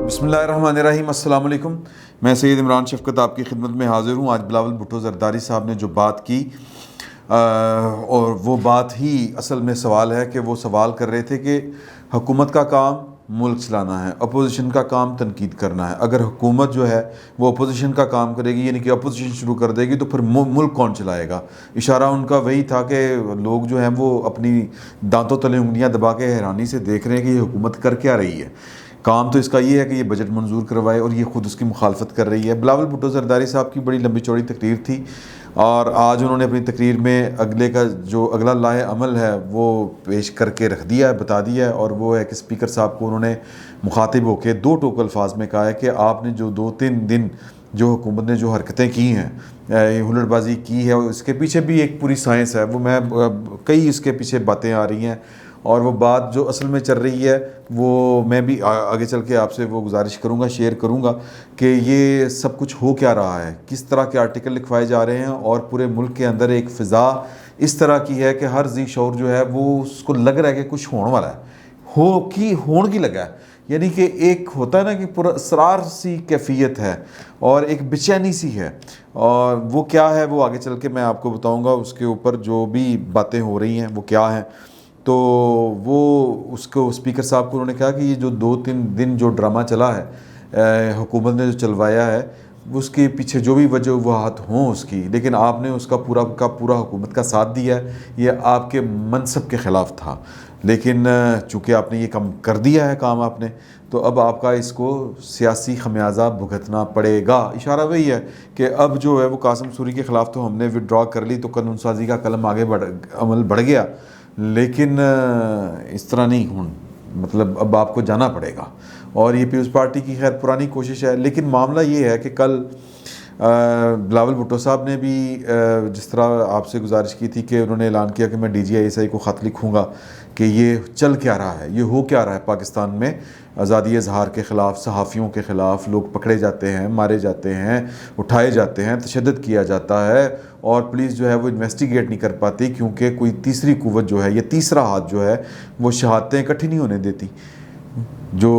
بسم اللہ الرحمن الرحیم، السلام علیکم۔ میں سید عمران شفقت آپ کی خدمت میں حاضر ہوں۔ آج بلاول بھٹو زرداری صاحب نے جو بات کی اور وہ بات ہی اصل میں سوال ہے کہ وہ سوال کر رہے تھے کہ حکومت کا کام ملک چلانا ہے، اپوزیشن کا کام تنقید کرنا ہے۔ اگر حکومت جو ہے وہ اپوزیشن کا کام کرے گی، یعنی کہ اپوزیشن شروع کر دے گی، تو پھر ملک کون چلائے گا؟ اشارہ ان کا وہی تھا کہ لوگ جو ہیں وہ اپنی دانتوں تلے انگلیاں دبا کے حیرانی سے دیکھ رہے ہیں کہ یہ حکومت کر کیا رہی ہے۔ کام تو اس کا یہ ہے کہ یہ بجٹ منظور کروائے اور یہ خود اس کی مخالفت کر رہی ہے۔ بلاول بھٹو زرداری صاحب کی بڑی لمبی چوڑی تقریر تھی اور آج انہوں نے اپنی تقریر میں اگلا لائحہ عمل ہے وہ پیش کر کے رکھ دیا ہے، بتا دیا ہے، اور وہ ہے کہ اسپیکر صاحب کو انہوں نے مخاطب ہو کے دو ٹوک الفاظ میں کہا ہے کہ آپ نے جو 2-3 دن جو حکومت نے جو حرکتیں کی ہیں، ہلڑ بازی کی ہے، اس کے پیچھے بھی ایک پوری سائنس ہے۔ وہ کئی اس کے پیچھے باتیں آ رہی ہیں اور وہ بات جو اصل میں چل رہی ہے وہ میں بھی آگے چل کے آپ سے وہ گزارش کروں گا، شیئر کروں گا کہ یہ سب کچھ ہو کیا رہا ہے، کس طرح کے آرٹیکل لکھوائے جا رہے ہیں، اور پورے ملک کے اندر ایک فضا اس طرح کی ہے کہ ہر ذی شعور جو ہے وہ اس کو لگ رہا ہے کہ کچھ ہونے والا ہے، ہون کی لگا ہے۔ یعنی کہ ایک ہوتا ہے نا کہ پر اسرار سی کیفیت ہے اور ایک بے چینی سی ہے، اور وہ کیا ہے وہ آگے چل کے میں آپ کو بتاؤں گا۔ اس کے اوپر جو بھی باتیں ہو رہی ہیں وہ کیا ہیں، تو وہ اس کو اسپیکر صاحب کو انہوں نے کہا کہ یہ جو 2-3 دن جو ڈرامہ چلا ہے حکومت نے جو چلوایا ہے، اس کے پیچھے جو بھی وجوہات ہوں اس کی، لیکن آپ نے اس کا پورا حکومت کا ساتھ دیا ہے۔ یہ آپ کے منصب کے خلاف تھا، لیکن چونکہ آپ نے یہ کام کر دیا ہے آپ نے، تو اب آپ کا اس کو سیاسی خمیازہ بھگتنا پڑے گا۔ اشارہ وہی ہے کہ اب جو ہے وہ قاسم سوری کے خلاف تو ہم نے وڈرا کر لی، تو قانون سازی کا قلم عمل بڑھ گیا، لیکن اس طرح نہیں مطلب اب آپ کو جانا پڑے گا۔ اور یہ پیپلز پارٹی کی خیر پرانی کوشش ہے، لیکن معاملہ یہ ہے کہ کل بلاول بھٹو صاحب نے بھی جس طرح آپ سے گزارش کی تھی کہ انہوں نے اعلان کیا کہ میں DGI کو خط لکھوں گا کہ یہ چل کیا رہا ہے، یہ ہو کیا رہا ہے پاکستان میں۔ آزادی اظہار کے خلاف، صحافیوں کے خلاف لوگ پکڑے جاتے ہیں، مارے جاتے ہیں، اٹھائے جاتے ہیں، تشدد کیا جاتا ہے، اور پولیس جو ہے وہ انویسٹیگیٹ نہیں کر پاتی کیونکہ کوئی تیسری قوت جو ہے یا تیسرا ہاتھ جو ہے وہ شہادتیں اکٹھی نہیں ہونے دیتی۔ جو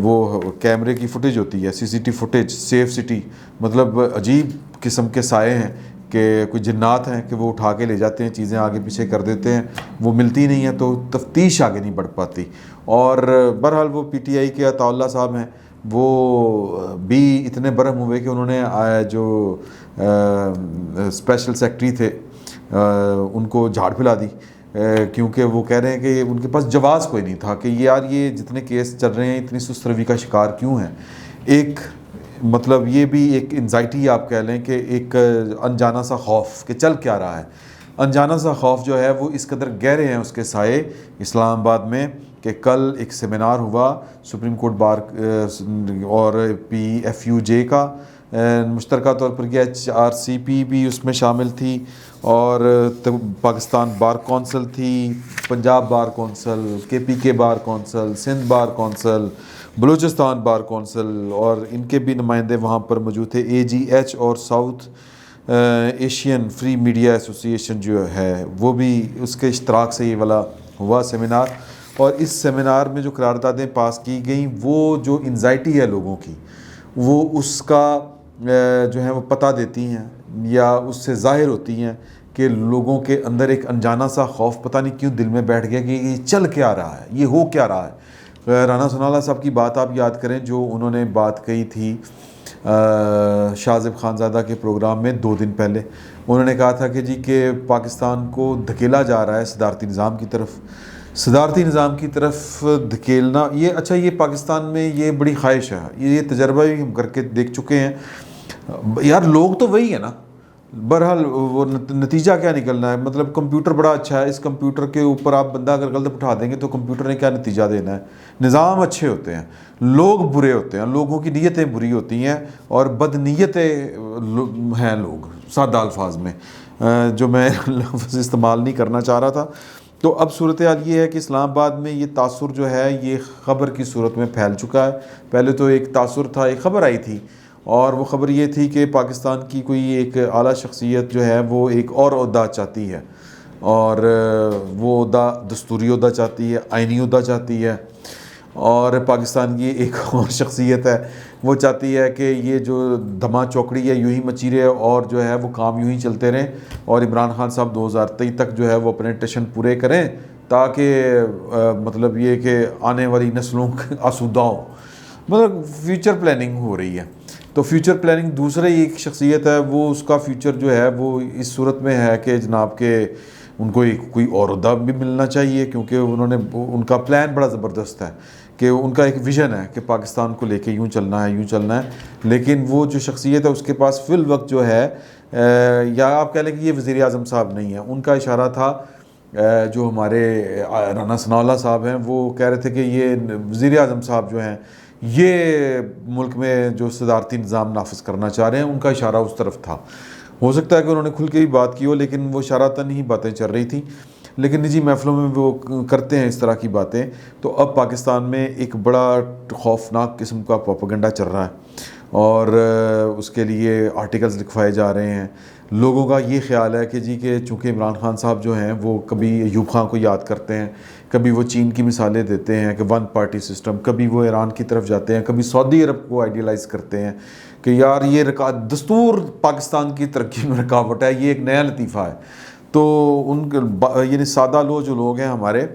وہ کیمرے کی فوٹیج ہوتی ہے، CCTV فوٹیج، سیف سٹی، مطلب عجیب قسم کے سائے ہیں کہ کوئی جنات ہیں کہ وہ اٹھا کے لے جاتے ہیں، چیزیں آگے پیچھے کر دیتے ہیں، وہ ملتی نہیں ہیں تو تفتیش آگے نہیں بڑھ پاتی۔ اور بہرحال وہ PTI کے عطا اللہ صاحب ہیں، وہ بھی اتنے برہم ہوئے کہ انہوں نے جو اسپیشل سیکرٹری تھے ان کو جھاڑ پھیلا دی، کیونکہ وہ کہہ رہے ہیں کہ ان کے پاس جواز کوئی نہیں تھا کہ یار یہ جتنے کیس چل رہے ہیں اتنی سست روی کا شکار کیوں ہیں۔ ایک مطلب یہ بھی ایک انزائٹی آپ کہہ لیں کہ ایک انجانا سا خوف کہ چل کیا رہا ہے، انجانا سا خوف جو ہے وہ اس قدر گہرے ہیں اس کے سائے اسلام آباد میں کہ کل ایک سیمینار ہوا سپریم کورٹ بار اور PFUJ کا، مشترکہ طور پر کیا HRCP بھی اس میں شامل تھی، اور پاکستان بار کونسل تھی، Punjab bar council, KPK bar council, Sindh bar council, Balochistan bar council, اور ان کے بھی نمائندے وہاں پر موجود تھے، AGH اور ساؤتھ ایشین فری میڈیا ایسوسی ایشن جو ہے وہ بھی اس کے اشتراک سے یہ والا ہوا سیمینار۔ اور اس سیمینار میں جو قراردادیں پاس کی گئیں، وہ جو انزائٹی ہے لوگوں کی وہ اس کا جو ہے وہ پتہ دیتی ہیں یا اس سے ظاہر ہوتی ہیں کہ لوگوں کے اندر ایک انجانا سا خوف پتہ نہیں کیوں دل میں بیٹھ گیا کہ یہ چل کیا رہا ہے، یہ ہو کیا رہا ہے۔ رانا ثناءاللہ صاحب کی بات آپ یاد کریں جو انہوں نے بات کہی تھی شاہ زیب خانزادہ کے پروگرام میں 2 دن پہلے، انہوں نے کہا تھا کہ جی کہ پاکستان کو دھکیلا جا رہا ہے صدارتی نظام کی طرف دھکیلنا۔ یہ اچھا یہ پاکستان میں یہ بڑی خواہش ہے، یہ تجربہ بھی ہم کر کے دیکھ چکے ہیں یار، لوگ تو وہی ہے نا۔ بہرحال وہ نتیجہ کیا نکلنا ہے، مطلب کمپیوٹر بڑا اچھا ہے، اس کمپیوٹر کے اوپر آپ بندہ اگر غلط اٹھا دیں گے تو کمپیوٹر نے کیا نتیجہ دینا ہے۔ نظام اچھے ہوتے ہیں، لوگ برے ہوتے ہیں، لوگوں کی نیتیں بری ہوتی ہیں اور بد نیتیں ہیں لوگ، سادہ الفاظ میں جو میں لفظ استعمال نہیں کرنا چاہ رہا تھا۔ تو اب صورتحال یہ ہے کہ اسلام آباد میں یہ تاثر جو ہے یہ خبر کی صورت میں پھیل چکا ہے۔ پہلے تو ایک تاثر تھا، ایک خبر آئی تھی، اور وہ خبر یہ تھی کہ پاکستان کی کوئی ایک اعلیٰ شخصیت جو ہے وہ ایک اور عہدہ چاہتی ہے، اور وہ عہدہ دستوری عہدہ چاہتی ہے، آئینی عہدہ چاہتی ہے، اور پاکستان کی ایک اور شخصیت ہے، وہ چاہتی ہے کہ یہ جو دھما چوکڑی ہے یوں ہی مچی رہے اور جو ہے وہ کام یوں ہی چلتے رہیں، اور عمران خان صاحب 2023 تک جو ہے وہ اپنے ٹیشن پورے کریں تاکہ مطلب یہ کہ آنے والی نسلوں آسودہ ہوں، مطلب فیوچر پلاننگ ہو رہی ہے۔ تو فیوچر پلاننگ دوسرے ایک شخصیت ہے، وہ اس کا فیوچر جو ہے وہ اس صورت میں ہے کہ جناب کہ ان کو کوئی اور عہدہ بھی ملنا چاہیے، کیونکہ ان کا پلان بڑا زبردست ہے کہ ان کا ایک ویژن ہے کہ پاکستان کو لے کے یوں چلنا ہے یوں چلنا ہے، لیکن وہ جو شخصیت ہے اس کے پاس فی الوقت جو ہے یا آپ کہہ لیں کہ یہ وزیر اعظم صاحب نہیں ہے، ان کا اشارہ تھا جو ہمارے رانا ثناء اللہ صاحب ہیں، وہ کہہ رہے تھے کہ یہ وزیر اعظم صاحب جو ہیں یہ ملک میں جو صدارتی نظام نافذ کرنا چاہ رہے ہیں، ان کا اشارہ اس طرف تھا۔ ہو سکتا ہے کہ انہوں نے کھل کے بھی بات کی ہو، لیکن وہ اشاراتاً ہی باتیں چل رہی تھیں، لیکن نجی محفلوں میں وہ کرتے ہیں اس طرح کی باتیں۔ تو اب پاکستان میں ایک بڑا خوفناک قسم کا پروپیگنڈا چل رہا ہے، اور اس کے لیے آرٹیکلز لکھوائے جا رہے ہیں۔ لوگوں کا یہ خیال ہے کہ جی کہ چونکہ عمران خان صاحب جو ہیں وہ کبھی ایوب خان کو یاد کرتے ہیں، کبھی وہ چین کی مثالیں دیتے ہیں کہ ون پارٹی سسٹم، کبھی وہ ایران کی طرف جاتے ہیں، کبھی سعودی عرب کو آئیڈیلائز کرتے ہیں کہ یار یہ دستور پاکستان کی ترقی میں رکاوٹ ہے، یہ ایک نیا لطیفہ ہے۔ تو ان یعنی سادہ جو لوگ ہیں ہمارے،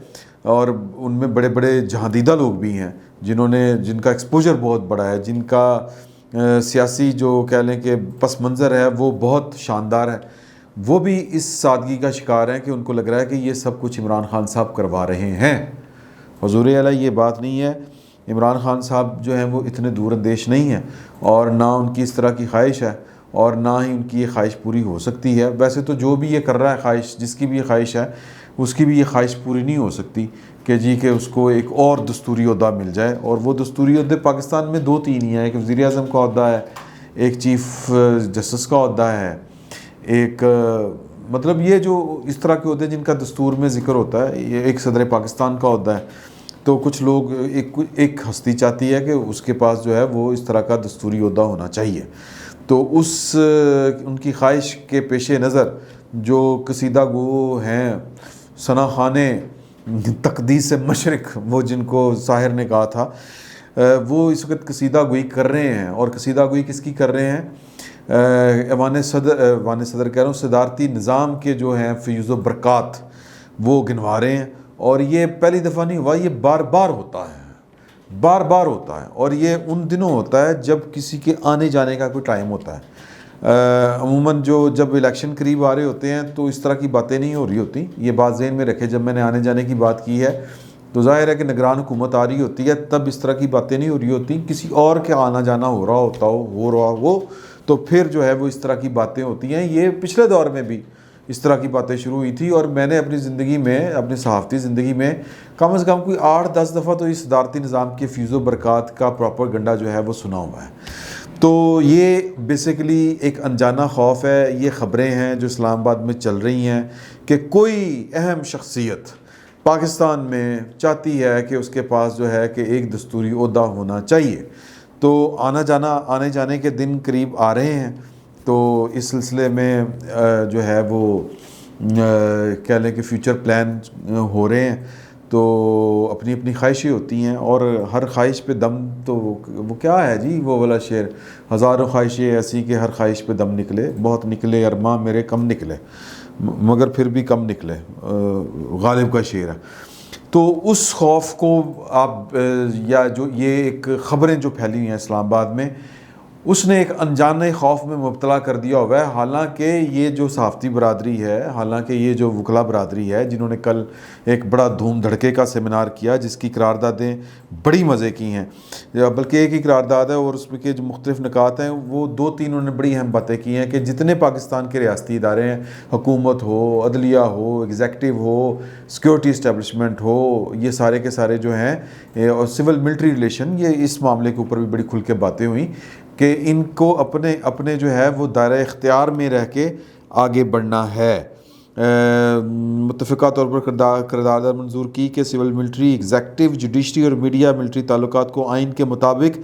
اور ان میں بڑے بڑے جہاندیدہ لوگ بھی ہیں جن کا ایکسپوجر بہت بڑا ہے، جن کا سیاسی جو کہہ لیں کہ پس منظر ہے وہ بہت شاندار ہے، وہ بھی اس سادگی کا شکار ہیں کہ ان کو لگ رہا ہے کہ یہ سب کچھ عمران خان صاحب کروا رہے ہیں۔ حضور اعلیٰ یہ بات نہیں ہے، عمران خان صاحب جو ہیں وہ اتنے دور اندیش نہیں ہیں، اور نہ ان کی اس طرح کی خواہش ہے، اور نہ ہی ان کی یہ خواہش پوری ہو سکتی ہے۔ ویسے تو جو بھی یہ کر رہا ہے خواہش، جس کی بھی یہ خواہش ہے، اس کی بھی یہ خواہش پوری نہیں ہو سکتی کہ جی کہ اس کو ایک اور دستوری عہدہ مل جائے، اور وہ دستوری عہدے پاکستان میں 2-3 ہی ہیں، ایک وزیر اعظم کا عہدہ ہے، ایک چیف جسٹس کا عہدہ ہے، ایک مطلب یہ جو اس طرح کے عہدے جن کا دستور میں ذکر ہوتا ہے، یہ ایک صدر پاکستان کا عہدہ ہے۔ تو کچھ لوگ ایک ہستی چاہتی ہے کہ اس کے پاس جو ہے وہ اس طرح کا دستوری عہدہ ہونا چاہیے، تو ان کی خواہش کے پیش نظر جو قصیدہ گو ہیں ثنا خانے تقدیس مشرق، وہ جن کو ساحر نے کہا تھا، وہ اس وقت قصیدہ گوئی کر رہے ہیں، اور قصیدہ گوئی کس کی کر رہے ہیں؟ ایوان صدر کہہ رہا ہوں، صدارتی نظام کے جو ہیں فیوز و برکات وہ گنوا رہے ہیں، اور یہ پہلی دفعہ نہیں ہوا، یہ بار بار ہوتا ہے، اور یہ ان دنوں ہوتا ہے جب کسی کے آنے جانے کا کوئی ٹائم ہوتا ہے۔ عموماً جب الیکشن قریب آ رہے ہوتے ہیں تو اس طرح کی باتیں نہیں ہو رہی ہوتی، یہ بات ذہن میں رکھے۔ جب میں نے آنے جانے کی بات کی ہے تو ظاہر ہے کہ نگران حکومت آ رہی ہوتی ہے، تب اس طرح کی باتیں نہیں ہو رہی ہوتی، کسی اور کے آنا جانا ہو رہا ہو تو پھر جو ہے وہ اس طرح کی باتیں ہوتی ہیں۔ یہ پچھلے دور میں بھی اس طرح کی باتیں شروع ہوئی تھی، اور میں نے اپنی زندگی میں، اپنی صحافتی زندگی میں کم از کم کوئی 8-10 دفعہ تو اس صدارتی نظام کے فیوز و برکات کا پروپیگنڈا جو ہے وہ سنا ہوا ہے۔ تو یہ بیسیکلی ایک انجانہ خوف ہے، یہ خبریں ہیں جو اسلام آباد میں چل رہی ہیں کہ کوئی اہم شخصیت پاکستان میں چاہتی ہے کہ اس کے پاس جو ہے کہ ایک دستوری عہدہ ہونا چاہیے۔ تو آنے جانے کے دن قریب آ رہے ہیں، تو اس سلسلے میں جو ہے وہ کہہ لیں کہ فیوچر پلان ہو رہے ہیں، تو اپنی اپنی خواہشیں ہوتی ہیں، اور ہر خواہش پہ دم، تو وہ کیا ہے جی وہ والا شعر، ہزاروں خواہشیں ایسی کہ ہر خواہش پہ دم نکلے، بہت نکلے ارماں میرے کم نکلے مگر پھر بھی کم نکلے، غالب کا شعر ہے۔ تو اس خوف کو آپ یا جو یہ ایک خبریں جو پھیلی ہوئی ہیں اسلام آباد میں، اس نے ایک انجانے خوف میں مبتلا کر دیا ہوا ہے۔ حالانکہ یہ جو صحافتی برادری ہے، حالانکہ یہ جو وکلا برادری ہے، جنہوں نے کل ایک بڑا دھوم دھڑکے کا سیمینار کیا جس کی قراردادیں بڑی مزے کی ہیں، بلکہ ایک ہی قرارداد ہے اور اس میں کے جو مختلف نکات ہیں وہ 2-3 انہوں نے بڑی اہم باتیں کی ہیں کہ جتنے پاکستان کے ریاستی ادارے ہیں، حکومت ہو، عدلیہ ہو، ایگزیکٹو ہو، سیکیورٹی اسٹیبلشمنٹ ہو، یہ سارے کے سارے جو ہیں، اور سول ملٹری ریلیشن، یہ اس معاملے کے اوپر بھی بڑی کھل کے باتیں ہوئیں کہ ان کو اپنے جو ہے وہ دائرہ اختیار میں رہ کے آگے بڑھنا ہے۔ متفقہ طور پر قرارداد منظور کی کہ سول ملٹری، ایگزیکٹو، جوڈیشری اور میڈیا ملٹری تعلقات کو آئین کے مطابق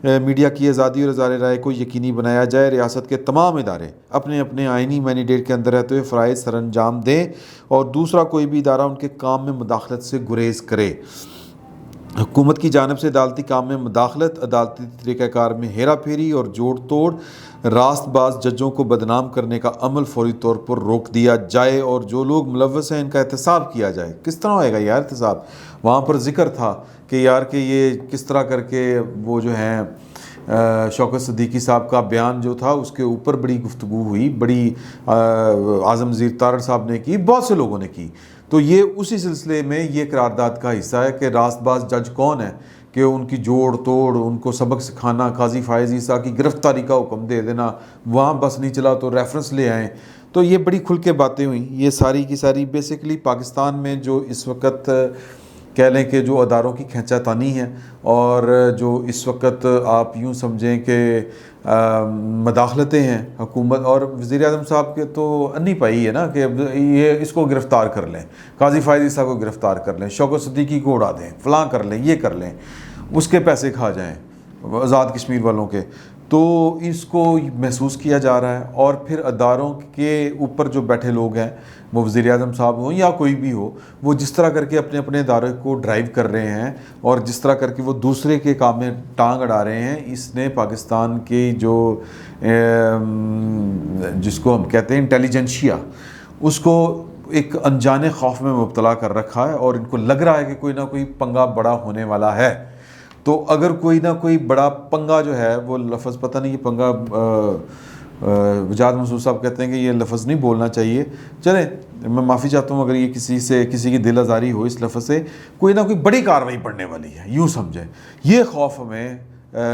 میڈیا کی آزادی اور اظہار رائے کو یقینی بنایا جائے۔ ریاست کے تمام ادارے اپنے اپنے آئینی مینڈیٹ کے اندر رہتے ہوئے فرائض سر انجام دیں، اور دوسرا کوئی بھی ادارہ ان کے کام میں مداخلت سے گریز کرے۔ حکومت کی جانب سے عدالتی کام میں مداخلت، عدالتی طریقہ کار میں ہیرا پھیری اور جوڑ توڑ، راست باز ججوں کو بدنام کرنے کا عمل فوری طور پر روک دیا جائے اور جو لوگ ملوث ہیں ان کا احتساب کیا جائے۔ کس طرح ہوئے گا یار احتساب؟ وہاں پر ذکر تھا کہ یار کہ یہ کس طرح کر کے وہ جو ہیں شوکت صدیقی صاحب کا بیان جو تھا اس کے اوپر بڑی گفتگو ہوئی، بڑی اعظم وزیر طارڑ صاحب نے کی، بہت سے لوگوں نے کی۔ تو یہ اسی سلسلے میں یہ قرارداد کا حصہ ہے کہ راست باز جج کون ہے کہ ان کی جوڑ توڑ، ان کو سبق سکھانا، قاضی فائز عیسیٰ کی گرفتاری کا حکم دے دینا، وہاں بس نہیں چلا تو ریفرنس لے آئیں۔ تو یہ بڑی کھل کے باتیں ہوئیں، یہ ساری کی ساری بیسیکلی پاکستان میں جو اس وقت کہہ لیں کہ جو اداروں کی کھینچا تانی ہے اور جو اس وقت آپ یوں سمجھیں کہ مداخلتیں ہیں حکومت اور وزیر اعظم صاحب کے تو انی پائی ہے نا کہ یہ اس کو گرفتار کر لیں، قاضی فائز عیسیٰ کو گرفتار کر لیں، شوکت صدیقی کو اڑا دیں، فلاں کر لیں، یہ کر لیں، اس کے پیسے کھا جائیں آزاد کشمیر والوں کے۔ تو اس کو محسوس کیا جا رہا ہے اور پھر اداروں کے اوپر جو بیٹھے لوگ ہیں، وہ وزیر اعظم صاحب ہوں یا کوئی بھی ہو، وہ جس طرح کر کے اپنے اپنے ادارے کو ڈرائیو کر رہے ہیں اور جس طرح کر کے وہ دوسرے کے کام میں ٹانگ اڑا رہے ہیں، اس نے پاکستان کی جو جس کو ہم کہتے ہیں انٹیلیجنشیا، اس کو ایک انجانے خوف میں مبتلا کر رکھا ہے اور ان کو لگ رہا ہے کہ کوئی نہ کوئی پنگا بڑا ہونے والا ہے۔ تو اگر کوئی نہ کوئی بڑا پنگا جو ہے، وہ لفظ پتہ نہیں، یہ پنگا وجاد منصور صاحب کہتے ہیں کہ یہ لفظ نہیں بولنا چاہیے، چلیں میں معافی چاہتا ہوں اگر یہ کسی کی دل آزاری ہو اس لفظ سے، کوئی نہ کوئی بڑی کارروائی پڑنے والی ہے، یوں سمجھیں۔ یہ خوف ہمیں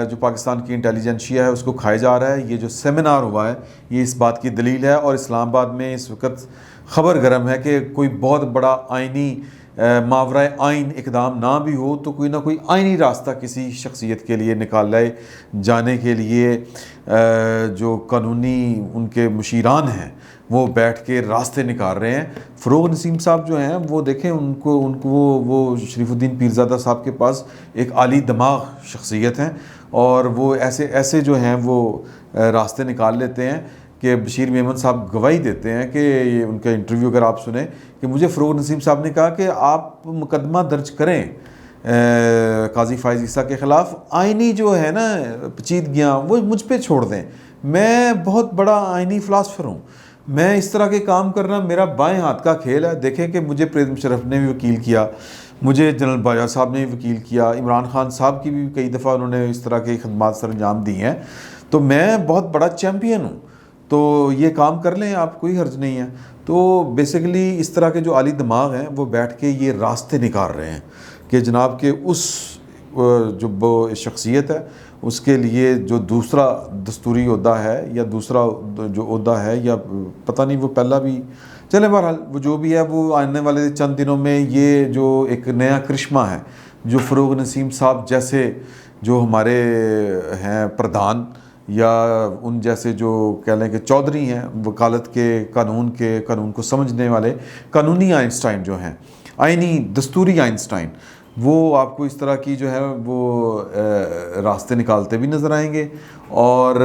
جو پاکستان کی انٹیلیجنشیا ہے اس کو کھائے جا رہا ہے۔ یہ جو سیمینار ہوا ہے یہ اس بات کی دلیل ہے، اور اسلام آباد میں اس وقت خبر گرم ہے کہ کوئی بہت بڑا آئینی ماورائے آئین اقدام نہ بھی ہو تو کوئی نہ کوئی آئینی راستہ کسی شخصیت کے لیے نکالے جانے کے لیے جو قانونی ان کے مشیران ہیں وہ بیٹھ کے راستے نکال رہے ہیں۔ فروغ نسیم صاحب جو ہیں وہ دیکھیں ان کو وہ شریف الدین پیرزادہ صاحب کے پاس ایک عالی دماغ شخصیت ہیں، اور وہ ایسے جو ہیں وہ راستے نکال لیتے ہیں کہ بشیر میمن صاحب گواہی دیتے ہیں کہ ان کا انٹرویو اگر آپ سنیں کہ مجھے فروغ نسیم صاحب نے کہا کہ آپ مقدمہ درج کریں قاضی فائز عیسیٰ کے خلاف، آئینی جو ہے نا پیچیدگیاں وہ مجھ پہ چھوڑ دیں، میں بہت بڑا آئینی فلاسفر ہوں، میں اس طرح کے کام کرنا میرا بائیں ہاتھ کا کھیل ہے۔ دیکھیں کہ مجھے پریز مشرف نے بھی وکیل کیا، مجھے جنرل باجوہ صاحب نے بھی وکیل کیا، عمران خان صاحب کی بھی کئی دفعہ انہوں نے اس طرح کی خدمات سر انجام دی ہیں، تو میں بہت بڑا چیمپئن ہوں، تو یہ کام کر لیں آپ، کوئی حرج نہیں ہے۔ تو بیسیکلی اس طرح کے جو عالی دماغ ہیں وہ بیٹھ کے یہ راستے نکال رہے ہیں کہ جناب کہ اس جو شخصیت ہے اس کے لیے جو دوسرا دستوری عہدہ ہے یا دوسرا جو عہدہ ہے یا پتہ نہیں وہ پہلا بھی، چلیں بہرحال وہ جو بھی ہے، وہ آنے والے چند دنوں میں یہ جو ایک نیا کرشمہ ہے جو فروغ نسیم صاحب جیسے جو ہمارے ہیں پردھان یا ان جیسے جو کہہ لیں کہ چودھری ہیں وکالت کے قانون کو سمجھنے والے قانونی آئنسٹائن جو ہیں، آئینی دستوری آئنسٹائن، وہ آپ کو اس طرح کی جو ہے وہ راستے نکالتے بھی نظر آئیں گے، اور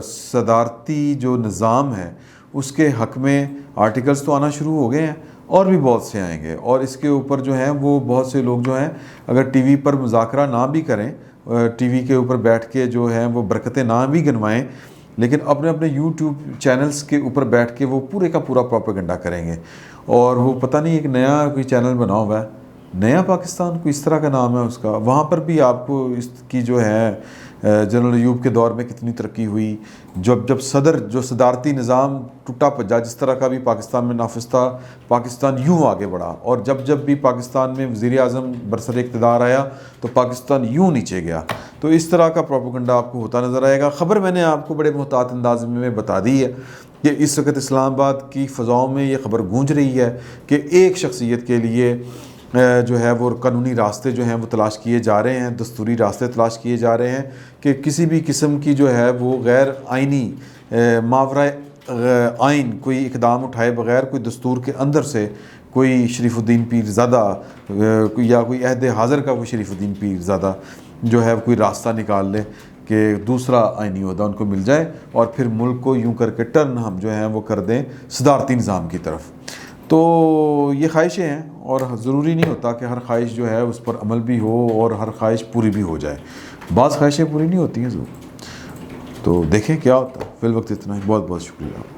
صدارتی جو نظام ہے اس کے حق میں آرٹیکلز تو آنا شروع ہو گئے ہیں اور بھی بہت سے آئیں گے، اور اس کے اوپر جو ہیں وہ بہت سے لوگ جو ہیں اگر ٹی وی پر مذاکرہ نہ بھی کریں، ٹی وی کے اوپر بیٹھ کے جو ہیں وہ برکتیں نہ بھی گنوائیں، لیکن اپنے اپنے یوٹیوب چینلز کے اوپر بیٹھ کے وہ پورے کا پورا پروپیگنڈا کریں گے، اور وہ پتہ نہیں ایک نیا کوئی چینل بنا ہوا ہے، نیا پاکستان کوئی اس طرح کا نام ہے اس کا، وہاں پر بھی آپ کو اس کی جو ہے جنرل ایوب کے دور میں کتنی ترقی ہوئی، جب جو صدارتی نظام ٹوٹا پجا جس طرح کا بھی پاکستان میں نافذ تھا، پاکستان یوں آگے بڑھا، اور جب بھی پاکستان میں وزیر اعظم برسر اقتدار آیا تو پاکستان یوں نیچے گیا۔ تو اس طرح کا پروپیگنڈا آپ کو ہوتا نظر آئے گا۔ خبر میں نے آپ کو بڑے محتاط انداز میں بتا دی ہے کہ اس وقت اسلام آباد کی فضاؤں میں یہ خبر گونج رہی ہے کہ ایک شخصیت کے لیے جو ہے وہ قانونی راستے جو ہیں وہ تلاش کیے جا رہے ہیں، دستوری راستے تلاش کیے جا رہے ہیں کہ کسی بھی قسم کی جو ہے وہ غیر آئینی ماورائے آئین کوئی اقدام اٹھائے بغیر، کوئی دستور کے اندر سے کوئی شریف الدین پیرزادہ یا کوئی عہد حاضر کا کوئی شریف الدین پیرزادہ جو ہے کوئی راستہ نکال لے کہ دوسرا آئینی عہدہ ان کو مل جائے، اور پھر ملک کو یوں کر کے ٹرن ہم جو ہیں وہ کر دیں صدارتی نظام کی طرف۔ تو یہ خواہشیں ہیں، اور ضروری نہیں ہوتا کہ ہر خواہش جو ہے اس پر عمل بھی ہو اور ہر خواہش پوری بھی ہو جائے، بعض خواہشیں پوری نہیں ہوتی ہیں ضرور، تو دیکھیں کیا ہوتا ہے۔ فی الوقت اتنا ہی، بہت بہت شکریہ۔